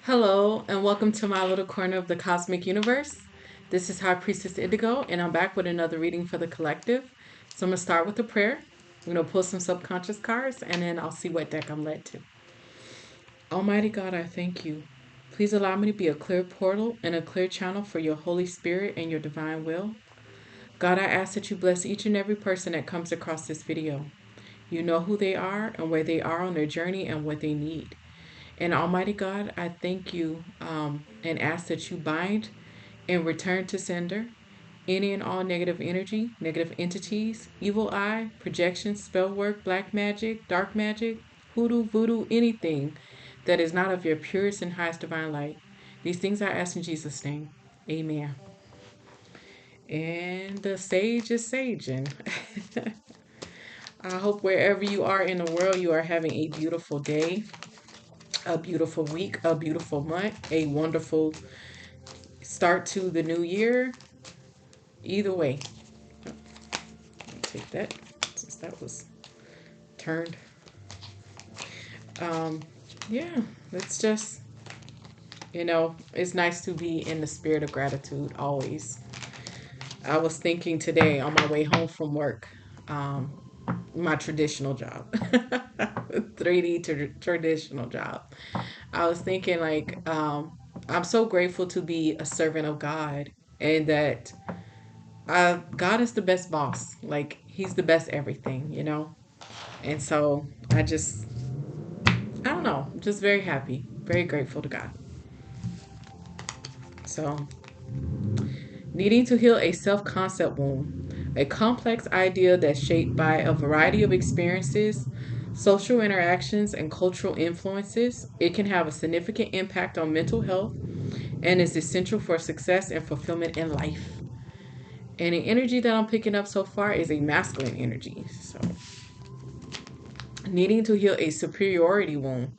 Hello, and welcome to my little corner of the cosmic universe. This is High Priestess Indigo, and I'm back with another reading for the collective. So I'm going to start with a prayer. I'm going to pull some subconscious cards, and then I'll see what deck I'm led to. Almighty God, I thank you. Please allow me to be a clear portal and a clear channel for your Holy Spirit and your divine will. God, I ask that you bless each and every person that comes across this video. You know who they are and where they are on their journey and what they need. And Almighty God, I thank you and ask that you bind and return to sender any and all negative energy, negative entities, evil eye, projection, spell work, black magic, dark magic, hoodoo, voodoo, anything that is not of your purest and highest divine light. These things I ask in Jesus' name. Amen. And the sage is saging. I hope wherever you are in the world, you are having a beautiful day, a beautiful week, a beautiful month, a wonderful start to the new year. Either way, let me take that since that was turned. Um, yeah, it's just, it's nice to be in the spirit of gratitude always. I was thinking today on my way home from work, um, my traditional job, 3D traditional job. I was thinking I'm so grateful to be a servant of God and that God is the best boss. Like he's the best everything. And so I don't know, I'm just very happy, very grateful to God. So, needing to heal a self-concept wound, a complex idea that's shaped by a variety of experiences, social interactions, and cultural influences. It can have a significant impact on mental health and is essential for success and fulfillment in life. And the energy that I'm picking up so far is a masculine energy. So, needing to heal a superiority wound,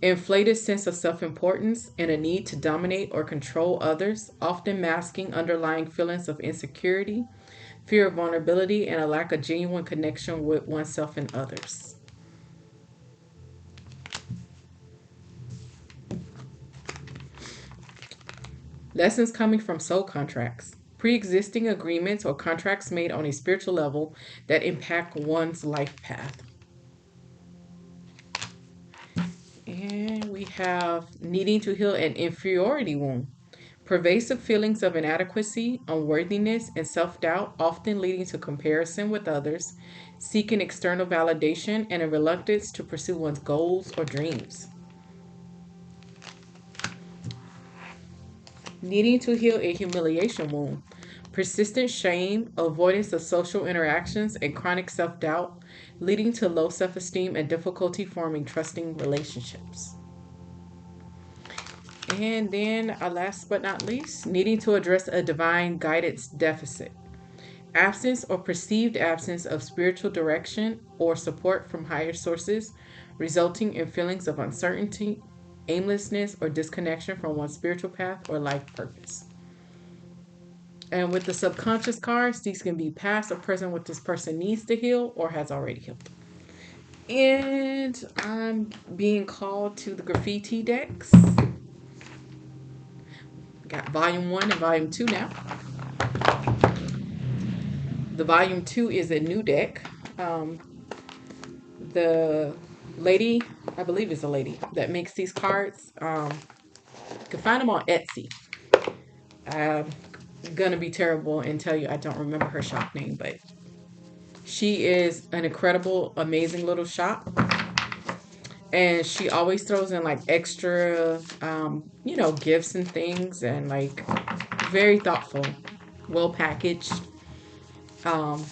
inflated sense of self importance, and a need to dominate or control others, often masking underlying feelings of insecurity, fear of vulnerability, and a lack of genuine connection with oneself and others. Lessons coming from soul contracts, pre existing agreements or contracts made on a spiritual level that impact one's life path. And we have needing to heal an inferiority wound. Pervasive feelings of inadequacy, unworthiness, and self doubt, often leading to comparison with others, seeking external validation, and a reluctance to pursue one's goals or dreams. Needing to heal a humiliation wound. Persistent shame, avoidance of social interactions, and chronic self doubt, leading to low self esteem and difficulty forming trusting relationships. And then, last but not least, needing to address a divine guidance deficit. Absence or perceived absence of spiritual direction or support from higher sources, resulting in feelings of uncertainty, aimlessness, or disconnection from one's spiritual path or life purpose. And with the subconscious cards, these can be past or present what this person needs to heal or has already healed. And I'm being called to the graffiti decks. Got volume 1 and volume 2 now. The volume 2 is a new deck. The lady, I believe it's a lady, that makes these cards. You can find them on Etsy. I'm gonna be terrible and tell you I don't remember her shop name, but she is an incredible, amazing little shop. And she always throws in like extra, gifts and things, and like very thoughtful, well packaged. Um,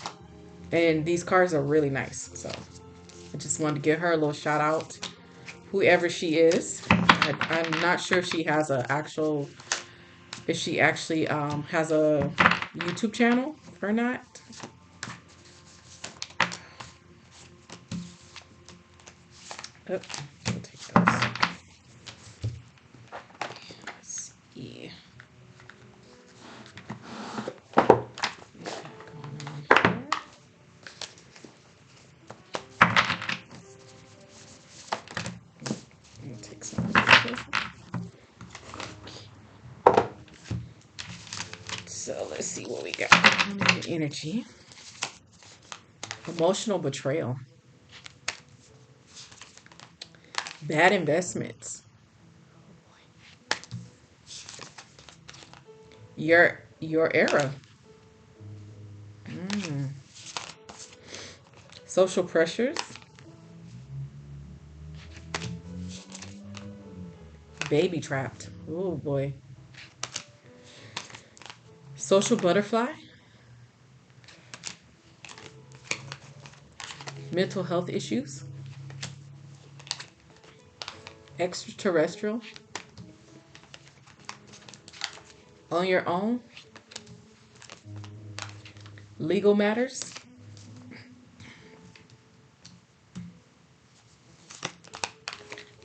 and these cards are really nice. So I just wanted to give her a little shout out, whoever she is. I'm not sure if she has if she actually has a YouTube channel or not. Oh, I'll take those. Let's see. I'll take some of this. see what we got going on in the energy. Emotional betrayal. Bad investments. Your era. Mm. Social pressures. Baby trapped. Oh boy. Social butterfly. Mental health issues. Extraterrestrial. On your own. Legal matters.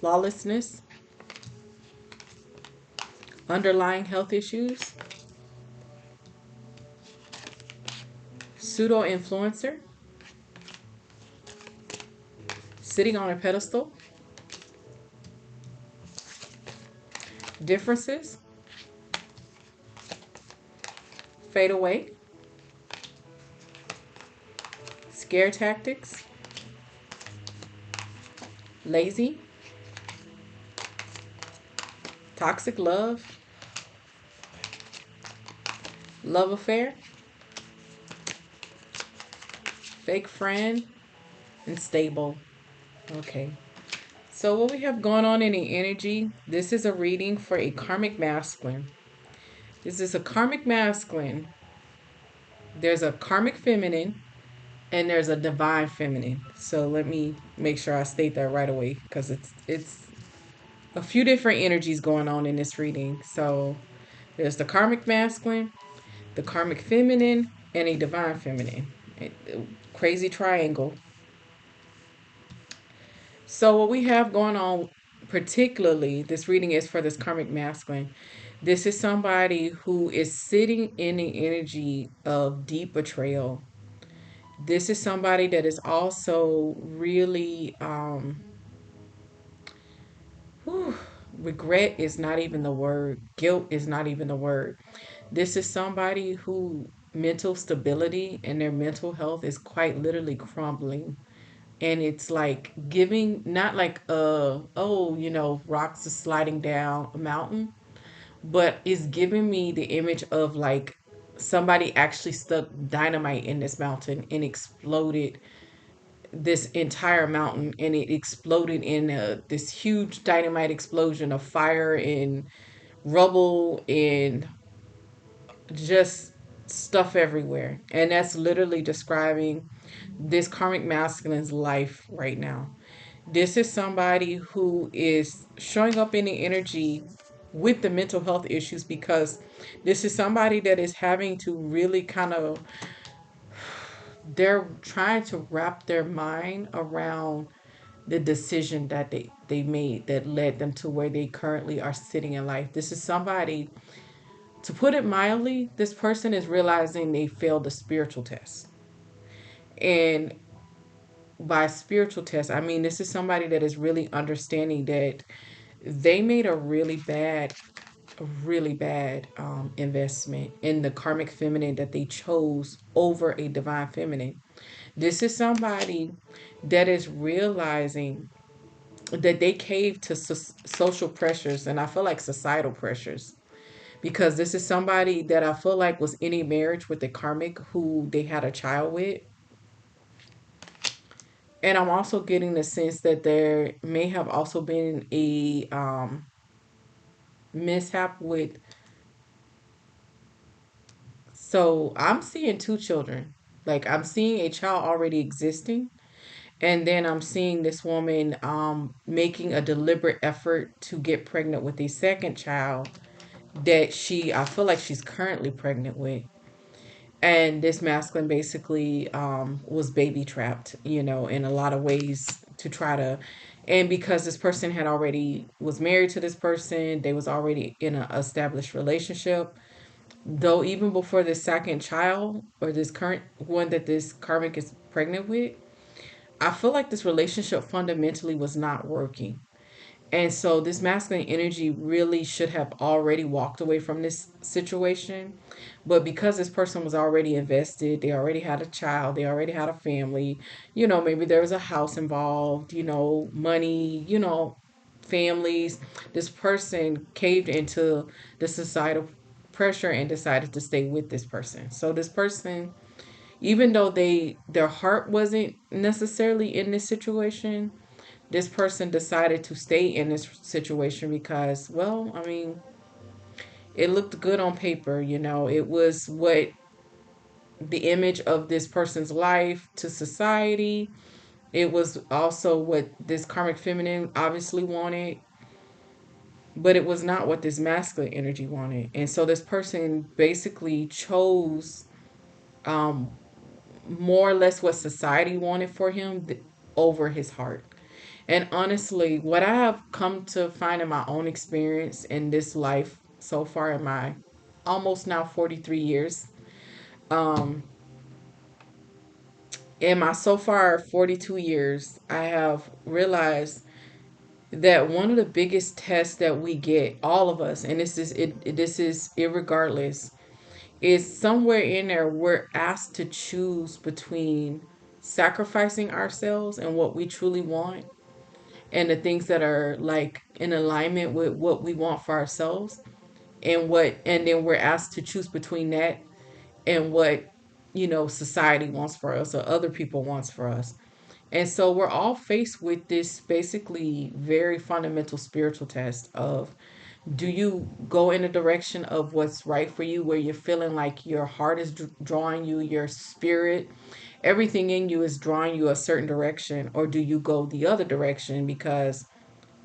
Lawlessness. Underlying health issues. Pseudo influencer. Sitting on a pedestal. Differences. Fade away. Scare tactics. Lazy. Toxic love. Love affair. Fake friend. And stable. Okay. So what we have going on in the energy, this is a reading for a karmic masculine. This is a karmic masculine. There's a karmic feminine and there's a divine feminine. So let me make sure I state that right away because it's a few different energies going on in this reading. So there's the karmic masculine, the karmic feminine, and a divine feminine. Crazy triangle. So what we have going on, particularly this reading is for this karmic masculine. This is somebody who is sitting in the energy of deep betrayal. This is somebody that is also really whew, regret is not even the word. Guilt is not even the word. This is somebody who mental stability and their mental health is quite literally crumbling. And it's like giving not like rocks are sliding down a mountain, but it's giving me the image of like somebody actually stuck dynamite in this mountain and exploded this entire mountain, and it exploded in this huge dynamite explosion of fire and rubble and just stuff everywhere. And that's literally describing this karmic masculine's life right now. This is somebody who is showing up in the energy with the mental health issues because this is somebody that is having to really kind of, they're trying to wrap their mind around the decision that they made that led them to where they currently are sitting in life. This is somebody, to put it mildly, this person is realizing they failed a spiritual test. And by spiritual test, I mean this is somebody that is really understanding that they made a really bad investment in the karmic feminine that they chose over a divine feminine. This is somebody that is realizing that they cave to social pressures, and I feel like societal pressures, because this is somebody that I feel like was in a marriage with a karmic who they had a child with. And I'm also getting the sense that there may have also been a mishap with. So I'm seeing two children. Like I'm seeing a child already existing, and then I'm seeing this woman making a deliberate effort to get pregnant with a second child that I feel like she's currently pregnant with. And this masculine basically was baby trapped, in a lot of ways to try to, and because this person had already was married to this person, they was already in an established relationship. Though even before this second child or this current one that this karmic is pregnant with, I feel like this relationship fundamentally was not working. And so this masculine energy really should have already walked away from this situation. But because this person was already invested, they already had a child, they already had a family, maybe there was a house involved, money, families. This person caved into the societal pressure and decided to stay with this person. So this person, even though their heart wasn't necessarily in this situation, this person decided to stay in this situation because, well, I mean, it looked good on paper. It was what the image of this person's life to society. It was also what this karmic feminine obviously wanted, but it was not what this masculine energy wanted. And so this person basically chose um, more or less what society wanted for him over his heart. And honestly, what I have come to find in my own experience in this life so far, in my almost now 43 years, um, in my so far 42 years, I have realized that one of the biggest tests that we get, all of us, and this is irregardless, is somewhere in there we're asked to choose between sacrificing ourselves and what we truly want and the things that are like in alignment with what we want for ourselves, and then we're asked to choose between that and what society wants for us or other people wants for us. And so we're all faced with this basically very fundamental spiritual test of, do you go in the direction of what's right for you, where you're feeling like your heart is drawing you, your spirit, everything in you is drawing you a certain direction, or do you go the other direction because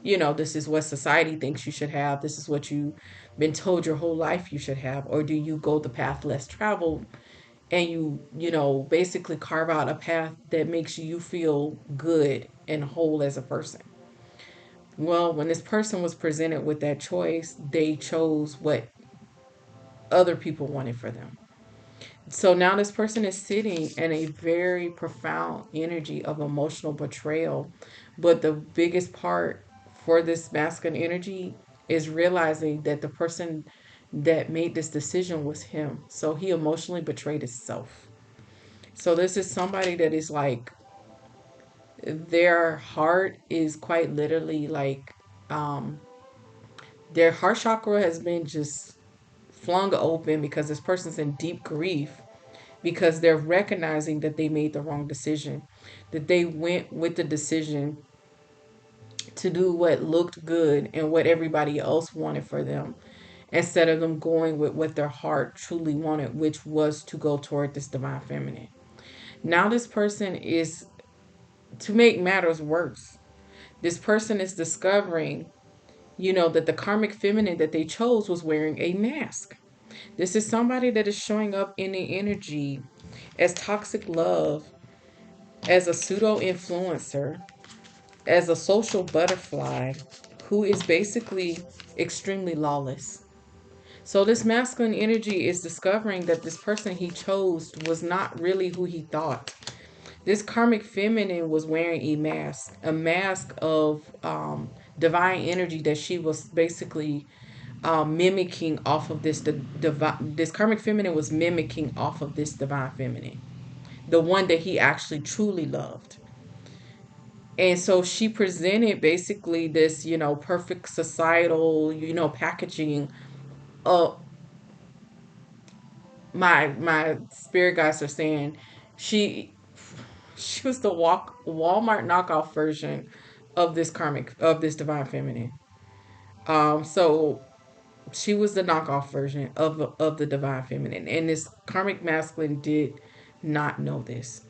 this is what society thinks you should have, this is what you've been told your whole life you should have, or do you go the path less traveled and basically carve out a path that makes you feel good and whole as a person? Well, when this person was presented with that choice, they chose what other people wanted for them. So now this person is sitting in a very profound energy of emotional betrayal. But the biggest part for this masculine energy is realizing that the person that made this decision was him. So he emotionally betrayed himself. So this is somebody that is like, their heart is quite literally like, um, their heart chakra has been just flung open because this person's in deep grief, because they're recognizing that they made the wrong decision, that they went with the decision to do what looked good and what everybody else wanted for them, instead of them going with what their heart truly wanted, which was to go toward this divine feminine. Now, this person is, to make matters worse, this person is discovering, that the karmic feminine that they chose was wearing a mask. This is somebody that is showing up in the energy as toxic love, as a pseudo influencer, as a social butterfly who is basically extremely lawless. So, this masculine energy is discovering that this person he chose was not really who he thought. This karmic feminine was wearing a mask of divine energy that she was basically mimicking off of this karmic feminine was mimicking off of this divine feminine, the one that he actually truly loved. And so she presented basically this, perfect societal, packaging. Uh, my spirit guides are saying she she was the Walmart knockoff version of this divine feminine. So she was the knockoff version of the divine feminine, and this karmic masculine did not know this.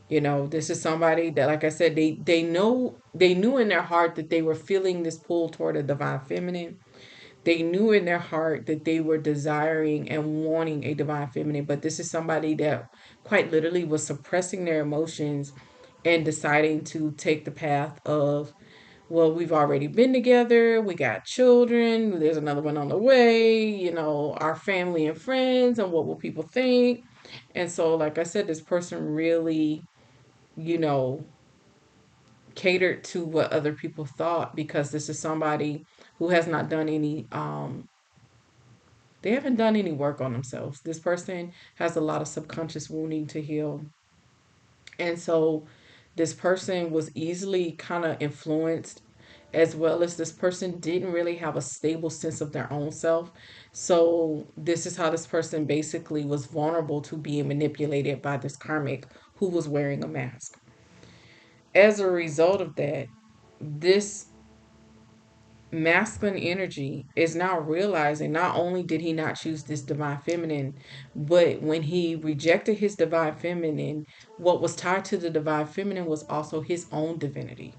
This is somebody that, like I said, they knew in their heart that they were feeling this pull toward a divine feminine. They knew in their heart that they were desiring and wanting a divine feminine, but this is somebody that quite literally was suppressing their emotions and deciding to take the path of, well, we've already been together, we got children, there's another one on the way, our family and friends, and what will people think? And so, like I said, this person really, you know, catered to what other people thought, because this is somebody who has not done any they haven't done any work on themselves. This person has a lot of subconscious wounding to heal. And so this person was easily kind of influenced, as well as this person didn't really have a stable sense of their own self. So this is how this person basically was vulnerable to being manipulated by this karmic who was wearing a mask. As a result of that, this masculine energy is now realizing not only did he not choose this divine feminine, but when he rejected his divine feminine, what was tied to the divine feminine was also his own divinity,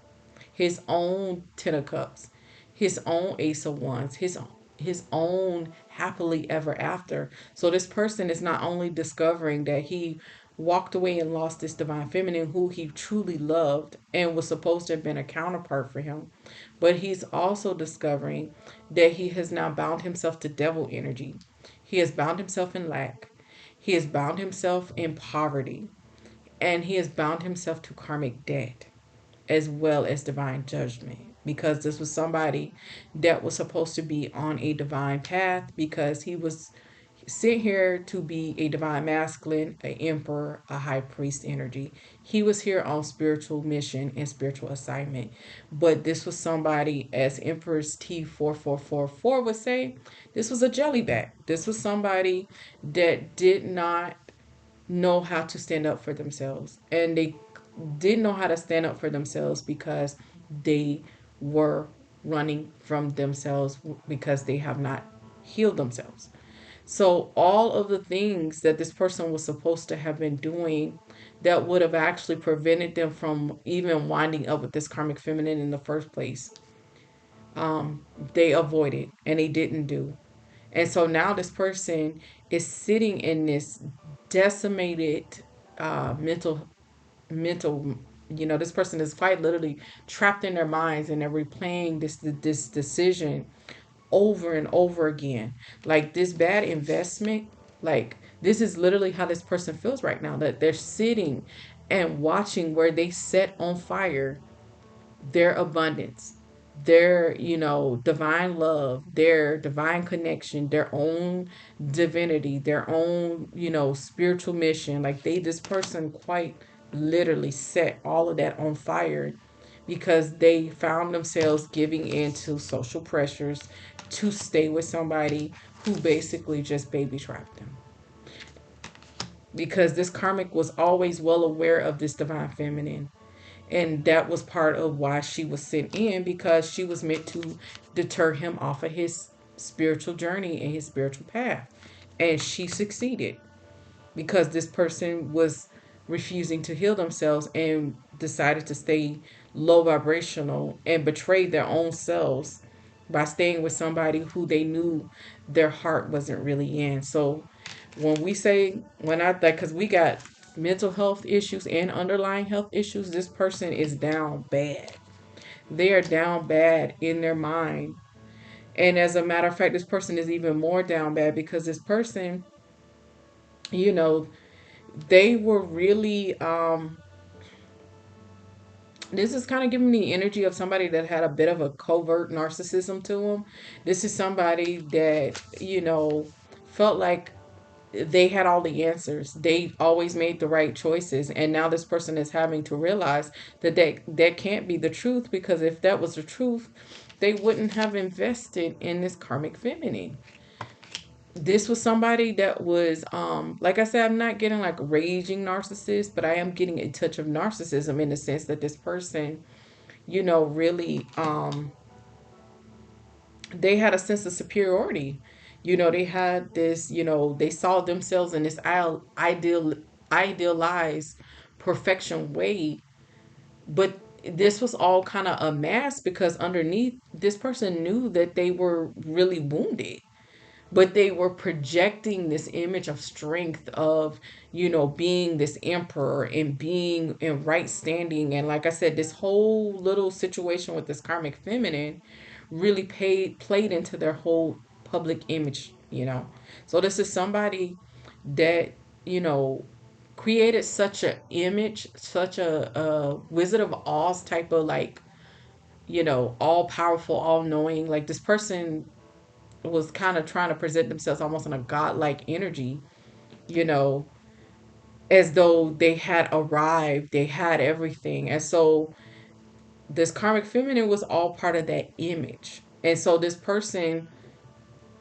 his own Ten of Cups, his own Ace of Wands, his own happily ever after. So this person is not only discovering that he walked away and lost this divine feminine who he truly loved and was supposed to have been a counterpart for him, but he's also discovering that he has now bound himself to devil energy. He has bound himself in lack. He has bound himself in poverty. And he has bound himself to karmic debt as well as divine judgment, because this was somebody that was supposed to be on a divine path, because he was sent here to be a divine masculine, an emperor, a high priest energy. He was here on spiritual mission and spiritual assignment. But this was somebody, as Empress T4444 would say, this was a jellyback. This was somebody that did not know how to stand up for themselves. And they didn't know how to stand up for themselves because they were running from themselves, because they have not healed themselves. So all of the things that this person was supposed to have been doing that would have actually prevented them from even winding up with this karmic feminine in the first place, they avoided and they didn't do. And so now this person is sitting in this decimated mental, this person is quite literally trapped in their minds, and they're replaying this decision over and over again. Like this bad investment, like this is literally how this person feels right now, that they're sitting and watching where they set on fire their abundance, their, divine love, their divine connection, their own divinity, their own, spiritual mission. Like this person quite literally set all of that on fire because they found themselves giving in to social pressures to stay with somebody who basically just baby trapped them. Because this karmic was always well aware of this divine feminine, and that was part of why she was sent in, because she was meant to deter him off of his spiritual journey and his spiritual path. And she succeeded, because this person was refusing to heal themselves and decided to stay low vibrational and betray their own selves by staying with somebody who they knew their heart wasn't really in. So when we say, when I like, because we got mental health issues and underlying health issues, this person is down bad. They are down bad in their mind. And as a matter of fact, this person is even more down bad because this person, you know, they were really this is kind of giving me the energy of somebody that had a bit of a covert narcissism to them. This is somebody that, felt like they had all the answers. They always made the right choices. And now this person is having to realize that that can't be the truth, because if that was the truth, they wouldn't have invested in this karmic feminine. This was somebody that was, like I said, I'm not getting like raging narcissist, but I am getting a touch of narcissism in the sense that this person, really, they had a sense of superiority. They had this, they saw themselves in this idealized perfection way. But this was all kind of a mask, because underneath, this person knew that they were really wounded, but they were projecting this image of strength of, being this emperor and being in right standing. And like I said, this whole little situation with this karmic feminine really played into their whole public image. So this is somebody that, you know created such a image, such a Wizard of Oz type of like, all powerful, all knowing. Like this person was kind of trying to present themselves almost in a godlike energy, you know, as though they had arrived, they had everything. And so this karmic feminine was all part of that image. And so this person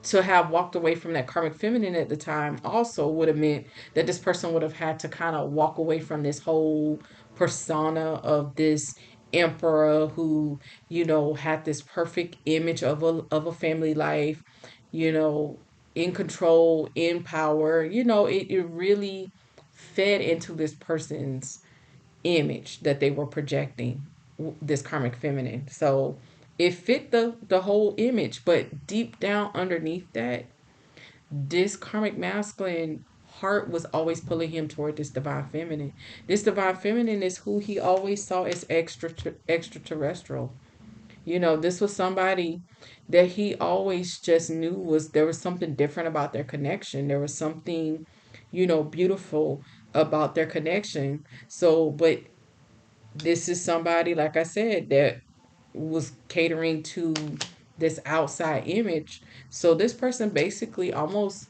to have walked away from that karmic feminine at the time also would have meant that this person would have had to kind of walk away from this whole persona of this emperor who, had this perfect image of a family life, you know, in control, in power. It really fed into this person's image that they were projecting, this karmic feminine. So it fit the whole image, but deep down underneath that, this karmic masculine heart was always pulling him toward this divine feminine. This divine feminine is who he always saw as extraterrestrial. This was somebody that he always just knew was there was something different about their connection. There was something, beautiful about their connection. So, but this is somebody, like I said, that was catering to this outside image. So this person basically almost,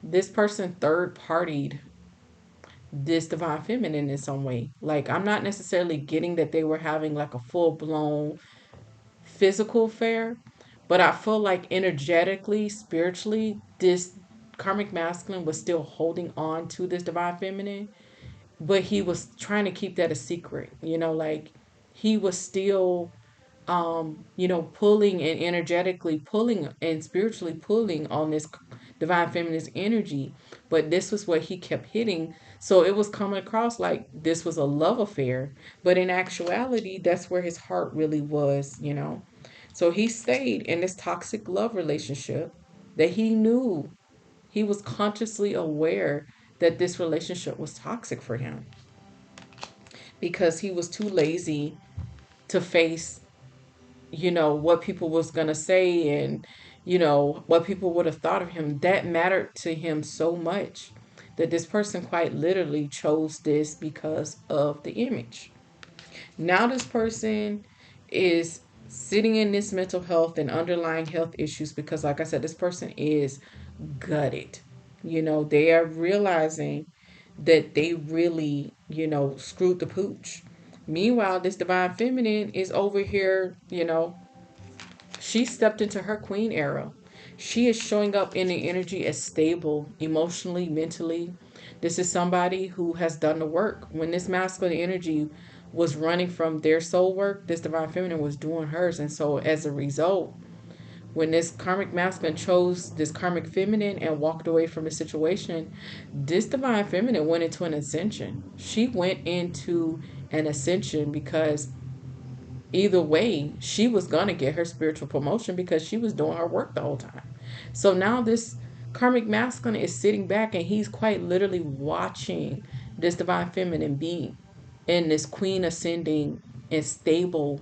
this person third partied this divine feminine in some way. Like, I'm not necessarily getting that they were having like a full blown physical affair, but I feel like energetically, spiritually, this karmic masculine was still holding on to this divine feminine, but he was trying to keep that a secret. Like he was still pulling and energetically pulling and spiritually pulling on this divine feminine's energy. But this was what he kept hitting. So it was coming across like this was a love affair. But in actuality, that's where his heart really was. So he stayed in this toxic love relationship that he knew, he was consciously aware that this relationship was toxic for him because he was too lazy to face what people was going to say, and what people would have thought of him. That mattered to him so much that this person quite literally chose this because of the image. Now this person is sitting in this mental health and underlying health issues because, like I said, this person is gutted. They are realizing that they really, screwed the pooch. Meanwhile, this divine feminine is over here, she stepped into her queen era. She is showing up in the energy as stable emotionally, mentally. This is somebody who has done the work. When this masculine energy was running from their soul work, this divine feminine was doing hers. And so as a result, when this karmic masculine chose this karmic feminine and walked away from the situation, this divine feminine went into an ascension. She went into an ascension because either way, she was going to get her spiritual promotion because she was doing her work the whole time. So now this karmic masculine is sitting back and he's quite literally watching this divine feminine be in this queen ascending and stable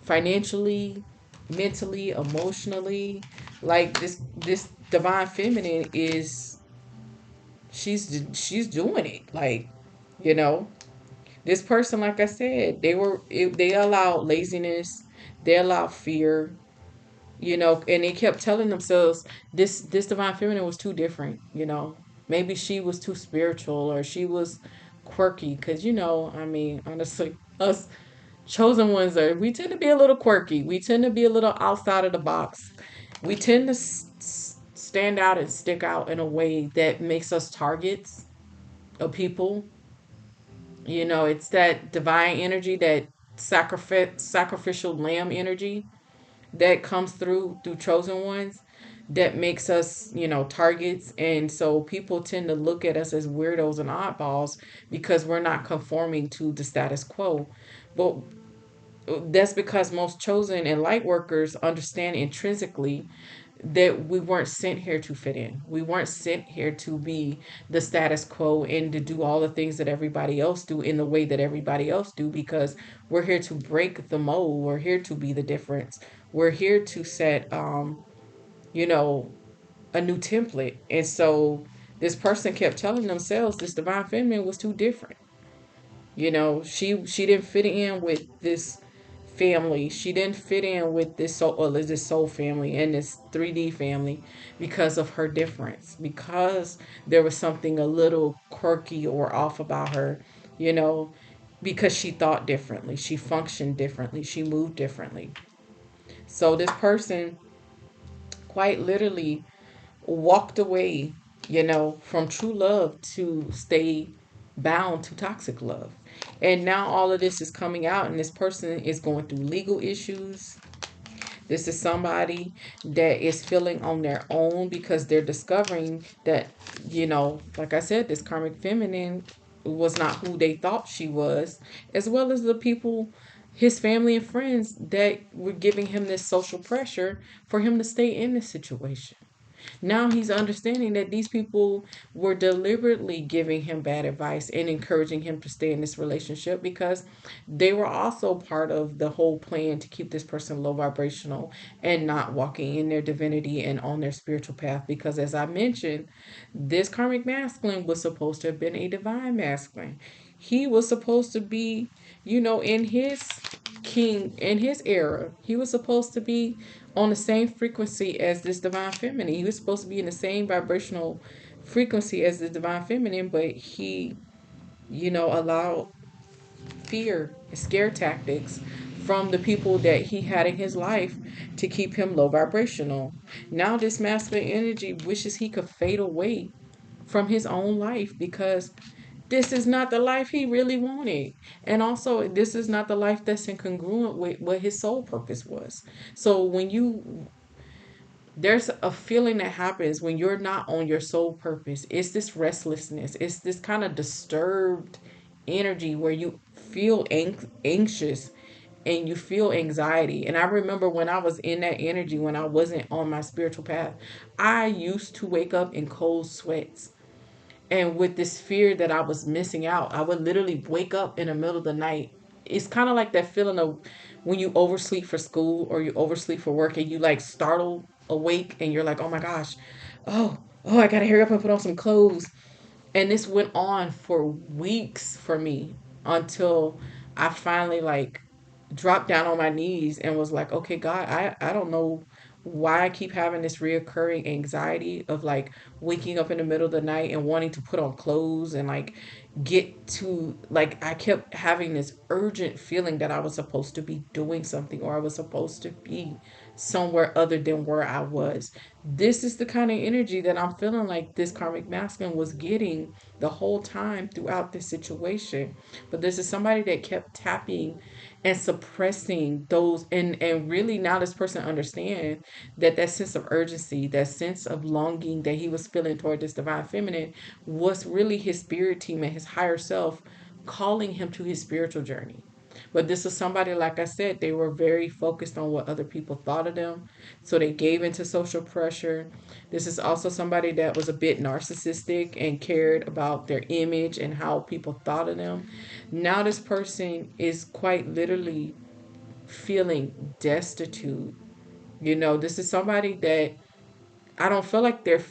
financially, mentally, emotionally. Like this divine feminine is, she's doing it. Like, you know, this person, like I said, they allowed laziness, they allowed fear, and they kept telling themselves this divine feminine was too different. Maybe she was too spiritual or she was quirky because I mean, honestly, us chosen ones we tend to be a little quirky. We tend to be a little outside of the box. We tend to stand out and stick out in a way that makes us targets of people. It's that divine energy, that sacrificial lamb energy that comes through chosen ones, that makes us, targets. And so people tend to look at us as weirdos and oddballs because we're not conforming to the status quo. But that's because most chosen and light workers understand intrinsically that we weren't sent here to fit in. We weren't sent here to be the status quo and to do all the things that everybody else do in the way that everybody else do, because we're here to break the mold. We're here to be the difference. We're here to set you know, a new template. And so this person kept telling themselves this divine feminine was too different. She didn't fit in with this family. She didn't fit in with this soul family and this 3D family because of her difference. Because there was something a little quirky or off about her, you know, because she thought differently, she functioned differently, she moved differently. So this person quite literally walked away, from true love to stay bound to toxic love. And now all of this is coming out, and this person is going through legal issues. This is somebody that is feeling on their own because they're discovering that, like I said, this karmic feminine was not who they thought she was, as well as the people, his family and friends, that were giving him this social pressure for him to stay in this situation. Now he's understanding that these people were deliberately giving him bad advice and encouraging him to stay in this relationship because they were also part of the whole plan to keep this person low vibrational and not walking in their divinity and on their spiritual path. Because, as I mentioned, this karmic masculine was supposed to have been a divine masculine. He was supposed to be, in his in his era, he was supposed to be on the same frequency as this divine feminine. He was supposed to be in the same vibrational frequency as the divine feminine, but he, allowed fear, scare tactics from the people that he had in his life to keep him low vibrational. Now this masculine energy wishes he could fade away from his own life because this is not the life he really wanted. And also, this is not the life that's in congruent with what his soul purpose was. So there's a feeling that happens when you're not on your soul purpose. It's this restlessness. It's this kind of disturbed energy where you feel anxious and you feel anxiety. And I remember when I was in that energy, when I wasn't on my spiritual path, I used to wake up in cold sweats. And with this fear that I was missing out, I would literally wake up in the middle of the night. It's kind of like that feeling of when you oversleep for school or you oversleep for work and you like startle awake and you're like, oh my gosh, oh, I gotta hurry up and put on some clothes. And this went on for weeks for me until I finally like dropped down on my knees and was like, okay, God, I don't know why I keep having this reoccurring anxiety of like waking up in the middle of the night and wanting to put on clothes and like get to like I kept having this urgent feeling that I was supposed to be doing something or I was supposed to be somewhere other than where I was. This is the kind of energy that I'm feeling like this karmic masculine was getting the whole time throughout this situation. But this is somebody that kept tapping and suppressing those, and really now this person understand that that sense of urgency, that sense of longing that he was feeling toward this divine feminine was really his spirit team and his higher self calling him to his spiritual journey. But this is somebody, like I said, they were very focused on what other people thought of them. So they gave into social pressure. This is also somebody that was a bit narcissistic and cared about their image and how people thought of them. Now this person is quite literally feeling destitute. This is somebody that I don't feel like they're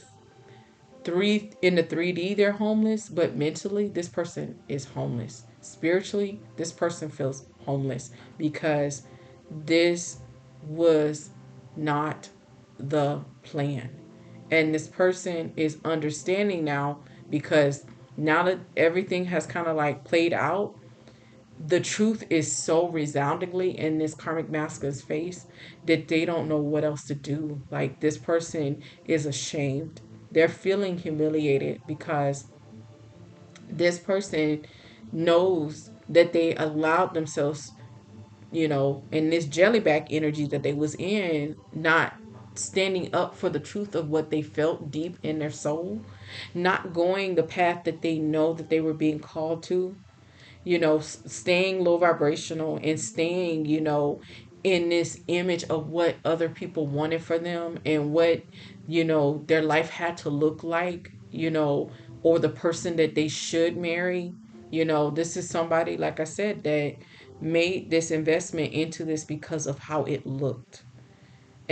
three in the 3D they're homeless, but mentally this person is homeless. Spiritually, this person feels homeless because this was not the plan. And this person is understanding now because now that everything has kind of like played out, the truth is so resoundingly in this karmic masculine's face that they don't know what else to do. Like this person is ashamed. They're feeling humiliated because this person knows that they allowed themselves, in this jellyback energy that they was in, not standing up for the truth of what they felt deep in their soul, not going the path that they know that they were being called to, staying low vibrational and staying, in this image of what other people wanted for them and what, their life had to look like, or the person that they should marry. This is somebody, like I said, that made this investment into this because of how it looked.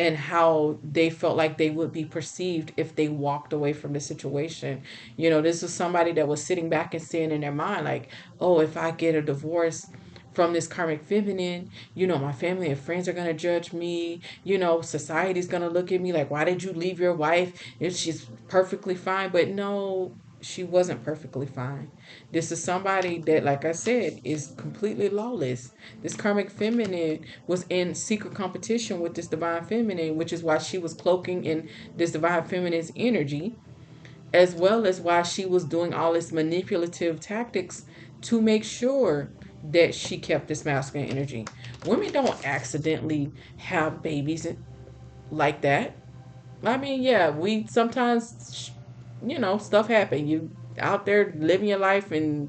and how they felt like they would be perceived if they walked away from the situation. This was somebody that was sitting back and saying in their mind, like, oh, if I get a divorce from this karmic feminine, my family and friends are going to judge me. Society's going to look at me like, why did you leave your wife if she's perfectly fine? But no, she wasn't perfectly fine. This is somebody that, like I said, is completely lawless. This karmic feminine was in secret competition with this divine feminine, which is why she was cloaking in this divine feminine's energy, as well as why she was doing all this manipulative tactics to make sure that she kept this masculine energy. Women don't accidentally have babies like that. I mean, yeah, we sometimes, stuff happen. You out there living your life, and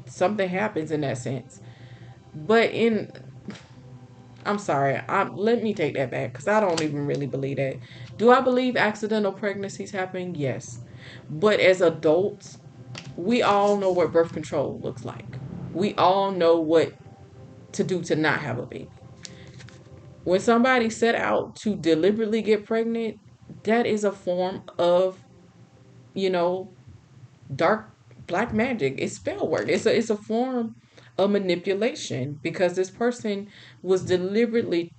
something happens in that sense. But I'm sorry, let me take that back because I don't even really believe that. Do I believe accidental pregnancies happen? Yes, but as adults, we all know what birth control looks like. We all know what to do to not have a baby. When somebody set out to deliberately get pregnant, that is a form of, you know, dark black magic. It's spell work. It's a form of manipulation because this person was deliberately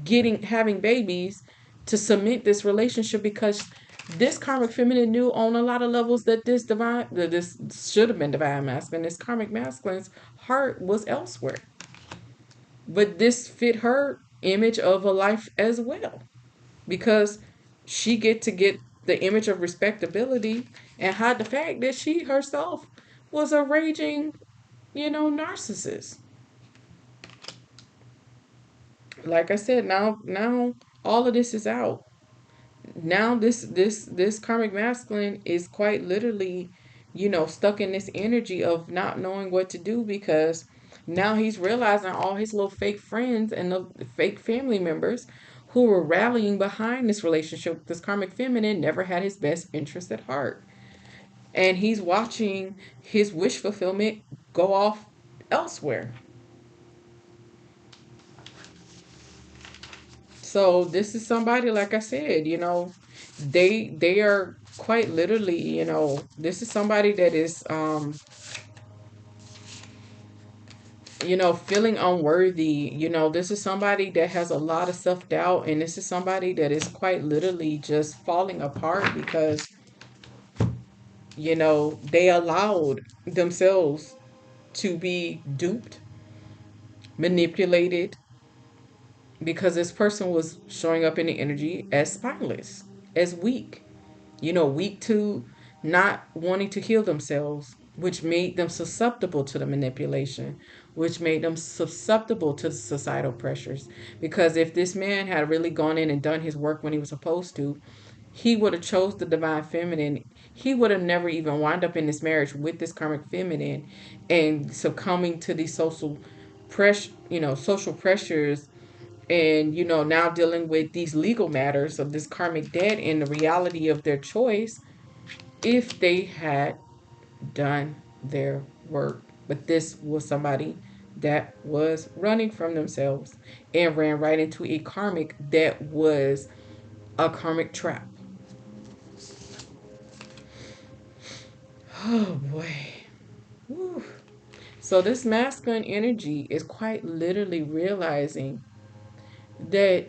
getting having babies to cement this relationship because this karmic feminine knew on a lot of levels that this should have been divine masculine. This karmic masculine's heart was elsewhere, but this fit her image of a life as well because she get the image of respectability and hide the fact that she herself was a raging, narcissist. Like I said, now all of this is out. Now this karmic masculine is quite literally, stuck in this energy of not knowing what to do because now he's realizing all his little fake friends and the fake family members who were rallying behind this relationship with this karmic feminine never had his best interest at heart. And he's watching his wish fulfillment go off elsewhere. So this is somebody, like I said, they are quite literally, this is somebody that is feeling unworthy. This is somebody that has a lot of self-doubt, and this is somebody that is quite literally just falling apart because they allowed themselves to be duped, manipulated, because this person was showing up in the energy as spineless, as weak, weak to not wanting to heal themselves, which made them susceptible to the manipulation, which made them susceptible to the societal pressures. Because if this man had really gone in and done his work when he was supposed to, he would have chose the divine feminine. He would have never even wound up in this marriage with this karmic feminine and succumbing to these social pressures, and now dealing with these legal matters of this karmic debt and the reality of their choice if they had done their work. But this was somebody that was running from themselves and ran right into a karmic that was a karmic trap. Oh boy. Whew. So this masculine energy is quite literally realizing that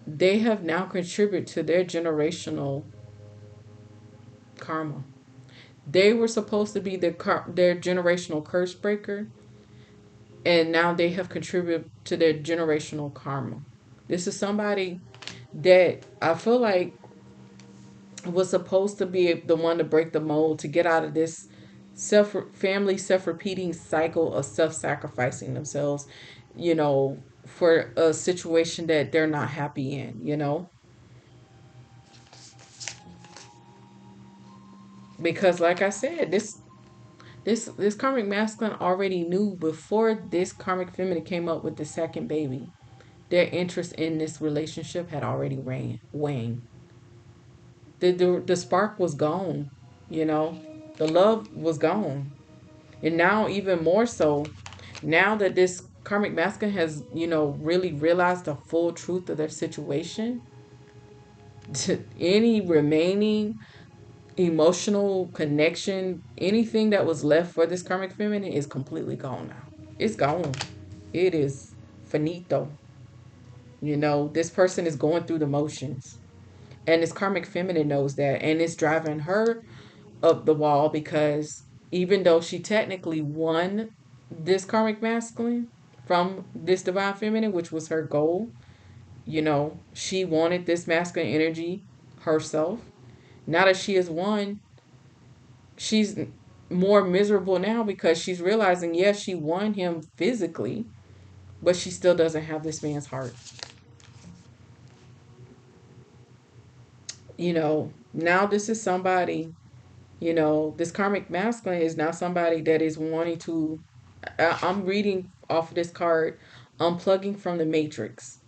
they have now contributed to their generational karma. They were supposed to be their generational curse breaker, and now they have contributed to their generational karma. This is somebody that I feel like was supposed to be the one to break the mold to get out of this self-repeating cycle of self-sacrificing themselves, for a situation that they're not happy in. Because like I said, this karmic masculine already knew before this karmic feminine came up with the second baby. Their interest in this relationship had already waned. The spark was gone, you know. The love was gone. And now even more so, now that this Karmic Masculine has, really realized the full truth of their situation, any remaining emotional connection, anything that was left for this Karmic Feminine is completely gone now. It's gone. It is finito. This person is going through the motions. And this Karmic Feminine knows that. And it's driving her up the wall because even though she technically won this Karmic Masculine from this Divine Feminine, which was her goal, she wanted this masculine energy herself. Now that she has won, she's more miserable now because she's realizing, yes, she won him physically, but she still doesn't have this man's heart. Now this is somebody, this Karmic Masculine is now somebody that is wanting to. I'm reading off of this card, unplugging from the matrix.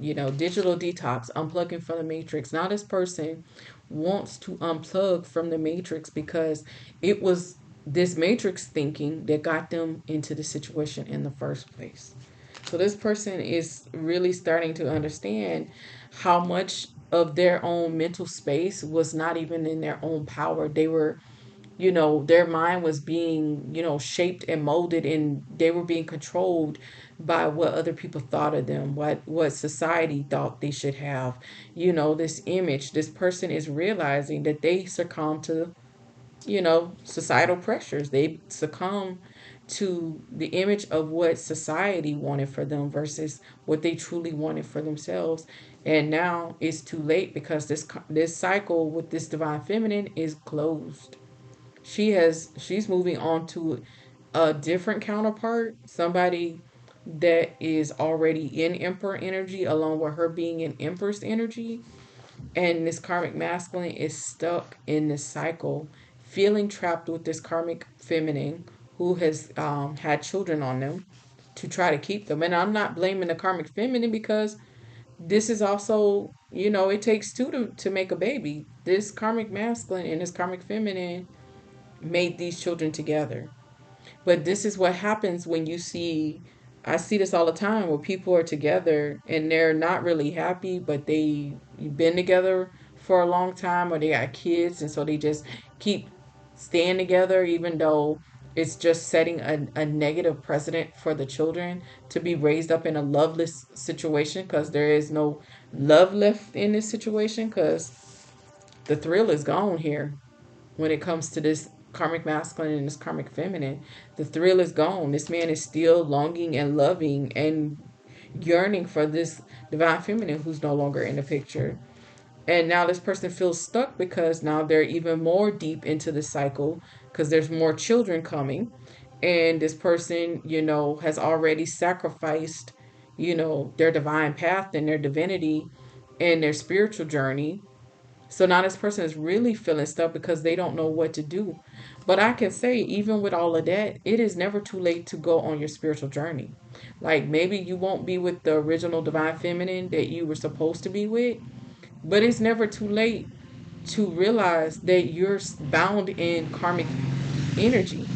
Digital detox, unplugging from the matrix. Now this person wants to unplug from the matrix because it was this matrix thinking that got them into the situation in the first place. So this person is really starting to understand how much of their own mental space was not even in their own power. They were, their mind was being, shaped and molded, and they were being controlled by what other people thought of them, what society thought they should have. This image, this person is realizing that they succumb to, societal pressures. They succumb to the image of what society wanted for them versus what they truly wanted for themselves. And now it's too late because this cycle with this divine feminine is closed. She's moving on to a different counterpart, somebody that is already in emperor energy along with her being in empress energy. And this karmic masculine is stuck in this cycle, feeling trapped with this karmic feminine who has had children on them to try to keep them. And I'm not blaming the karmic feminine because this is also, it takes two to make a baby. This karmic masculine and this karmic feminine made these children together. But this is what happens when I see this all the time where people are together and they're not really happy, but they've been together for a long time or they got kids. And so they just keep staying together, even though it's just setting a negative precedent for the children to be raised up in a loveless situation because there is no love left in this situation because the thrill is gone here when it comes to this karmic masculine and this karmic feminine. The thrill is gone. This man is still longing and loving and yearning for this divine feminine who's no longer in the picture. And now this person feels stuck because now they're even more deep into the cycle because there's more children coming. And this person, has already sacrificed, their divine path and their divinity and their spiritual journey. So now this person is really feeling stuck because they don't know what to do. But I can say, even with all of that, it is never too late to go on your spiritual journey. Like maybe you won't be with the original divine feminine that you were supposed to be with, but it's never too late to realize that you're bound in karmic energy,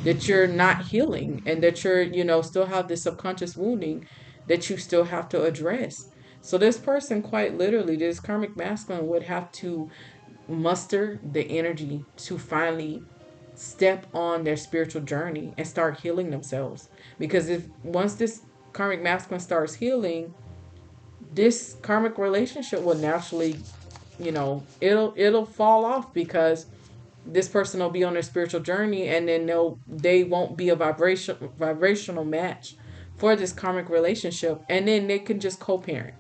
that you're not healing, and that you're, still have this subconscious wounding that you still have to address. So this person, quite literally, this karmic masculine would have to muster the energy to finally step on their spiritual journey and start healing themselves. Because if once this karmic masculine starts healing, this karmic relationship will naturally, it'll fall off because this person will be on their spiritual journey and then they won't be a vibrational match for this karmic relationship, and then they can just co-parent.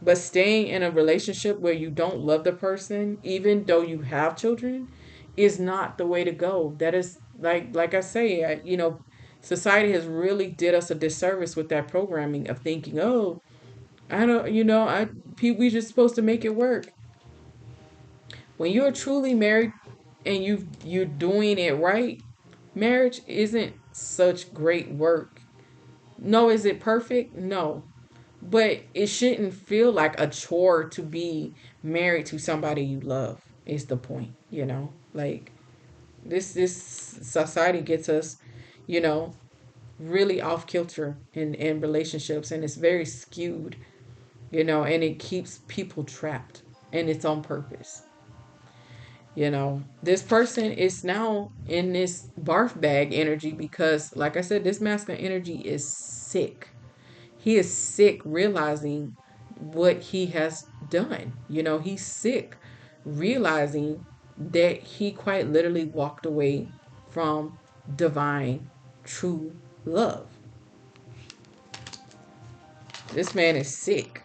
But staying in a relationship where you don't love the person, even though you have children, is not the way to go. That is like I say, society has really did us a disservice with that programming of thinking, oh, I don't, we just supposed to make it work. When you're truly married and you're doing it right, marriage isn't such great work. No, is it perfect? No. But it shouldn't feel like a chore to be married to somebody you love, is the point. Like this society gets us, you know, really off kilter in relationships, and it's very skewed, and it keeps people trapped, and it's on purpose. This person is now in this barf bag energy because, like I said, this masculine energy is sick. He is sick realizing what he has done. He's sick realizing that he quite literally walked away from divine, true love. This man is sick.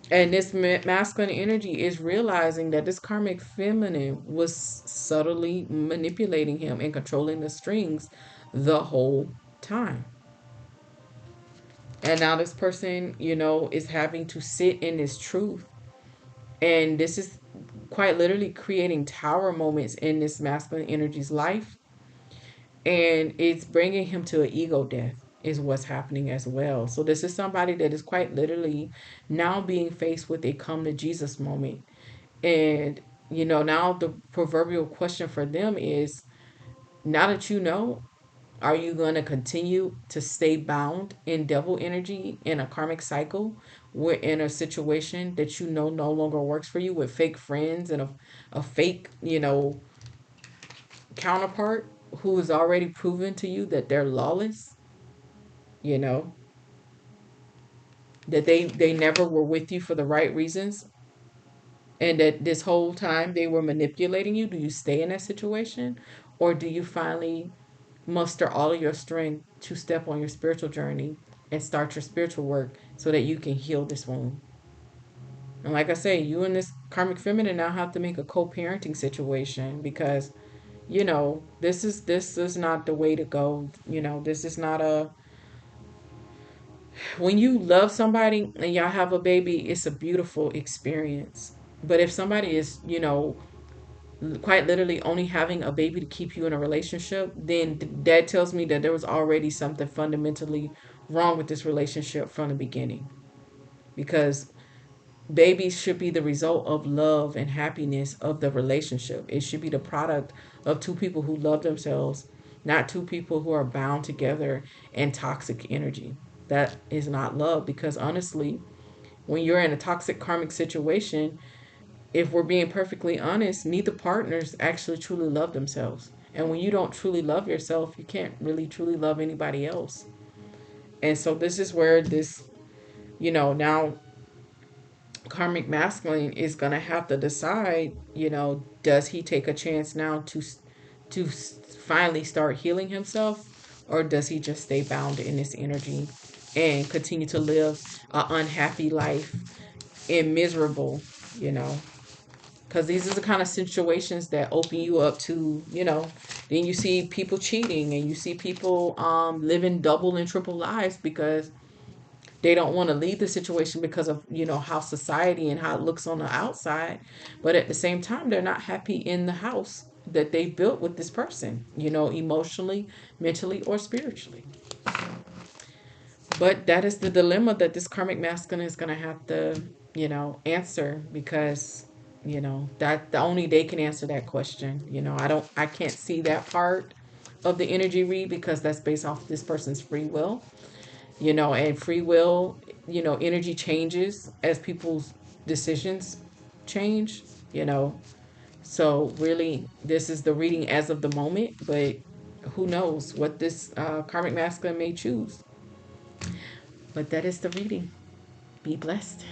And this masculine energy is realizing that this karmic feminine was subtly manipulating him and controlling the strings the whole time. And now this person, is having to sit in this truth. And this is quite literally creating tower moments in this masculine energy's life. And it's bringing him to an ego death, is what's happening as well. So this is somebody that is quite literally now being faced with a come to Jesus moment. And, now the proverbial question for them is, now that are you going to continue to stay bound in devil energy in a karmic cycle? We're in a situation that no longer works for you, with fake friends and a fake, counterpart who has already proven to you that they're lawless, you know, that they never were with you for the right reasons, and that this whole time they were manipulating you. Do you stay in that situation, or do you finally muster all of your strength to step on your spiritual journey and start your spiritual work so that you can heal this wound? And like I say, you and this karmic feminine now have to make a co-parenting situation, because this is not the way to go. This is not a when you love somebody and y'all have a baby, it's a beautiful experience. But if somebody is, quite literally only having a baby to keep you in a relationship, then that tells me that there was already something fundamentally wrong with this relationship from the beginning. Because babies should be the result of love and happiness of the relationship. It should be the product of two people who love themselves, not two people who are bound together in toxic energy. That is not love, because honestly, when you're in a toxic karmic situation, if we're being perfectly honest, neither partners actually truly love themselves. And when you don't truly love yourself, you can't really truly love anybody else. And so this is where this, now karmic masculine is going to have to decide, does he take a chance now to finally start healing himself, or does he just stay bound in this energy and continue to live an unhappy life and miserable, you know? Because these are the kind of situations that open you up to, then you see people cheating, and you see people living double and triple lives because they don't want to leave the situation because of how society and how it looks on the outside, but at the same time they're not happy in the house that they built with this person, emotionally, mentally, or spiritually. But that is the dilemma that this karmic masculine is going to have to answer, because that the only they can answer that question. I can't see that part of the energy read, because that's based off this person's free will. And free will, energy changes as people's decisions change, so really this is the reading as of the moment, but who knows what this karmic masculine may choose. But that is the reading. Be blessed.